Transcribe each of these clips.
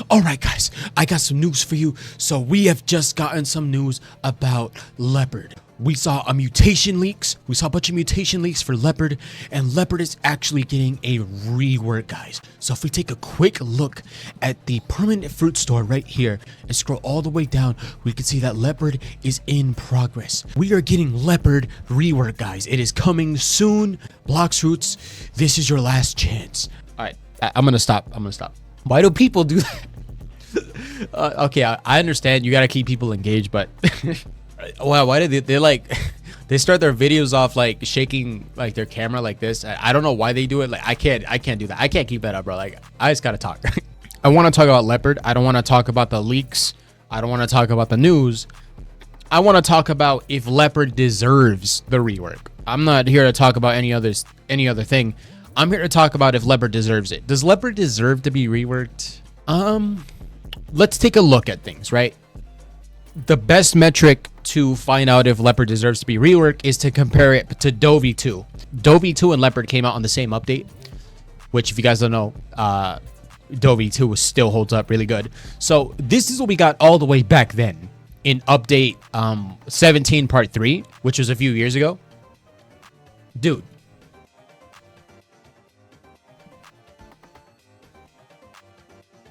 All right, guys, I got some news for you. So we have just gotten some news about Leopard. We saw a mutation leaks. We saw a bunch of mutation leaks for Leopard, and Leopard is actually getting a rework, guys. So if we take a quick look at the permanent fruit store right here and scroll all the way down, we can see that Leopard is in progress. We are getting Leopard rework, guys. It is coming soon. Bloxfruits, this is your last chance. All right, I'm gonna stop. Why do people do that? Okay, I understand you gotta keep people engaged, but wow, why did they like they start their videos off like shaking like their camera like this? I don't know why they do it. Like I can't do that. I can't keep that up, bro. Like I just gotta talk. I want to talk about Leopard. I don't want to talk about the leaks. I don't want to talk about the news. I want to talk about if Leopard deserves the rework. I'm not here to talk about any other thing. I'm here to talk about if Leopard deserves it. Does Leopard deserve to be reworked? Let's take a look at things, right? The best metric to find out if Leopard deserves to be reworked is to compare it to Dovey 2. Dovey 2 and Leopard came out on the same update, which if you guys don't know, Dovey 2 still holds up really good. So this is what we got all the way back then in update 17 part 3, which was a few years ago. Dude.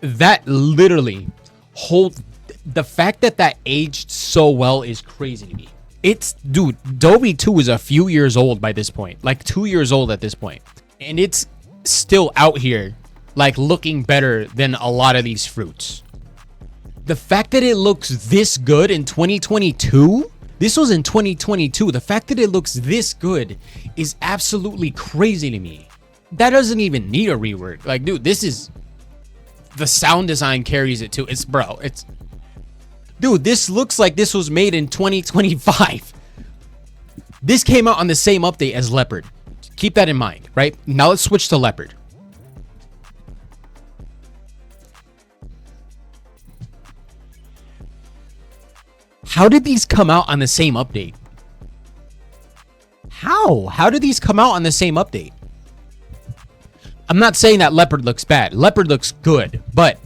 That literally the fact that aged so well is crazy to me. Dude, Dovey 2 is a few years old by this point, like 2 years old at this point, and it's still out here like looking better than a lot of these fruits. The fact that it looks this good in 2022, this was in 2022, the fact that it looks this good is absolutely crazy to me. That doesn't even need a rework. Like, dude, the sound design carries it too. Dude, this looks like this was made in 2025. This came out on the same update as Leopard. Keep that in mind, right? Now let's switch to Leopard. How did these come out on the same update? How did these come out on the same update? I'm not saying that Leopard looks bad. Leopard looks good, but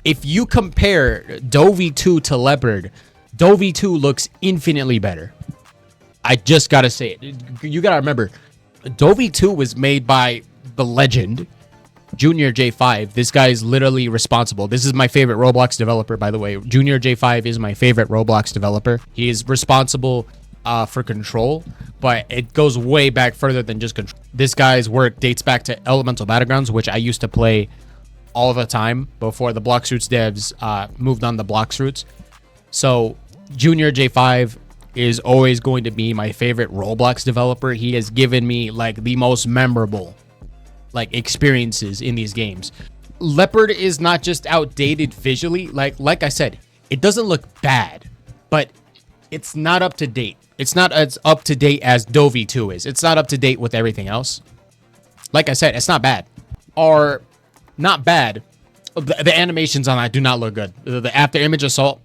if you compare Dovey 2 to Leopard, Dovey 2 looks infinitely better. I just gotta say it. You gotta remember, Dovey 2 was made by the legend, Junior J5. This guy is literally responsible. This is my favorite Roblox developer, by the way. Junior J5 is my favorite Roblox developer. He is responsible for Control, but it goes way back further than just Control. This guy's work dates back to Elemental Battlegrounds, which I used to play all the time before the Bloxfruits devs moved on to Bloxfruits. So Junior J5 is always going to be my favorite Roblox developer. He has given me like the most memorable like experiences in these games. Leopard is not just outdated visually, like I said, it doesn't look bad, but it's not up to date. It's not as up to date as Dovey 2 is. It's not up to date with everything else. Like I said, it's not bad. Or not bad. The animations on that do not look good. The after image assault,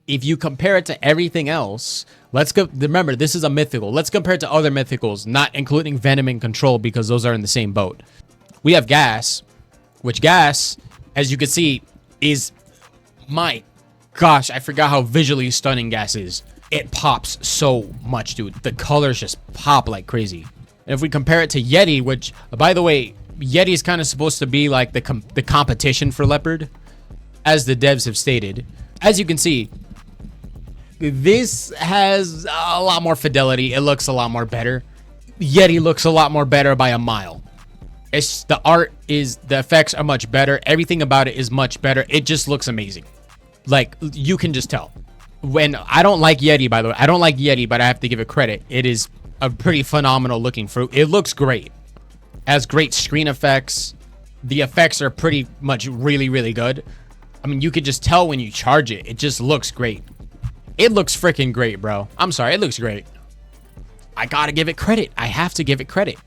if you compare it to everything else, let's go. Remember, this is a mythical. Let's compare it to other mythicals, not including Venom and Control, because those are in the same boat. We have Gas, which Gas, as you can see, is, my gosh, I forgot how visually stunning Gas is. It pops so much, dude. The colors just pop like crazy. And if we compare it to Yeti, which, by the way, Yeti is kind of supposed to be like the competition for Leopard, as the devs have stated. As you can see, this has a lot more fidelity. It looks a lot more better. Yeti looks a lot more better by a mile. It's the art is, the effects are much better. Everything about it is much better. It just looks amazing. Like, you can just tell. When I don't like Yeti, by the way, I don't like Yeti, but I have to give it credit. It is a pretty phenomenal looking fruit. It looks great. Has great screen effects. The effects are pretty much really, really good. I mean, you could just tell when you charge it. It just looks great. It looks freaking great, bro. I'm sorry, it looks great. I gotta give it credit. I have to give it credit.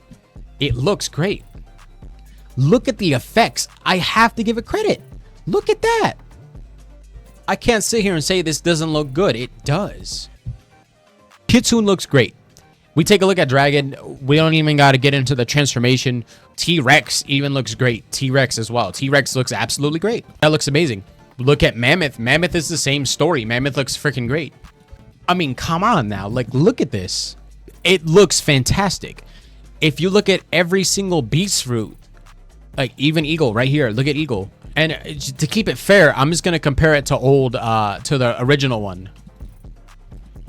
It looks great. Look at the effects. I have to give it credit. Look at that. I can't sit here and say this doesn't look good. It does. Kitsune looks great. We take a look at Dragon. We don't even got to get into the transformation. T-Rex even looks great. T-Rex as well. T-Rex looks absolutely great. That looks amazing. Look at Mammoth. Mammoth is the same story. Mammoth looks freaking great. I mean, come on now. Like, look at this. It looks fantastic. If you look at every single beast fruit, like even Eagle right here, look at Eagle. And to keep it fair, I'm just going to compare it to the original one.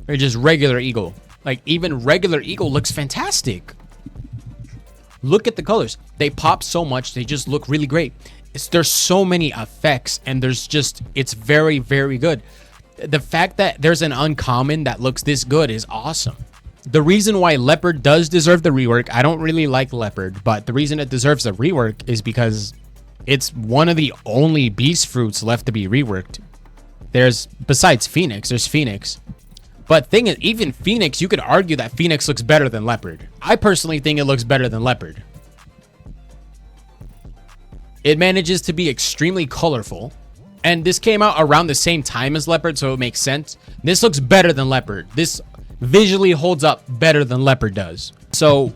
Or just regular Eagle. Like, even regular Eagle looks fantastic. Look at the colors. They pop so much. They just look really great. There's so many effects, and it's very, very good. The fact that there's an uncommon that looks this good is awesome. The reason why Leopard does deserve the rework, I don't really like Leopard, but the reason it deserves a rework is because it's one of the only beast fruits left to be reworked. Besides Phoenix, there's Phoenix. But thing is, even Phoenix, you could argue that Phoenix looks better than Leopard. I personally think it looks better than Leopard. It manages to be extremely colorful. And this came out around the same time as Leopard, so it makes sense. This looks better than Leopard. This visually holds up better than Leopard does. So,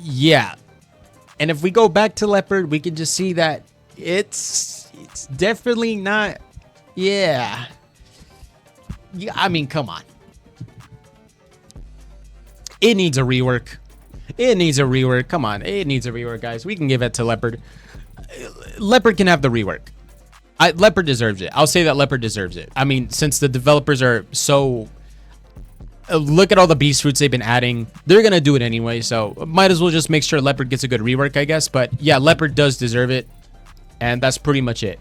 yeah. And if we go back to Leopard, we can just see that it's definitely not... Yeah. I mean, come on. It needs a rework. It needs a rework. Come on. It needs a rework, guys. We can give it to Leopard. Leopard can have the rework. Leopard deserves it. I'll say that Leopard deserves it. I mean, since the developers are so... look at all the beast fruits they've been adding. They're going to do it anyway, so might as well just make sure Leopard gets a good rework, I guess. But yeah, Leopard does deserve it. And that's pretty much it.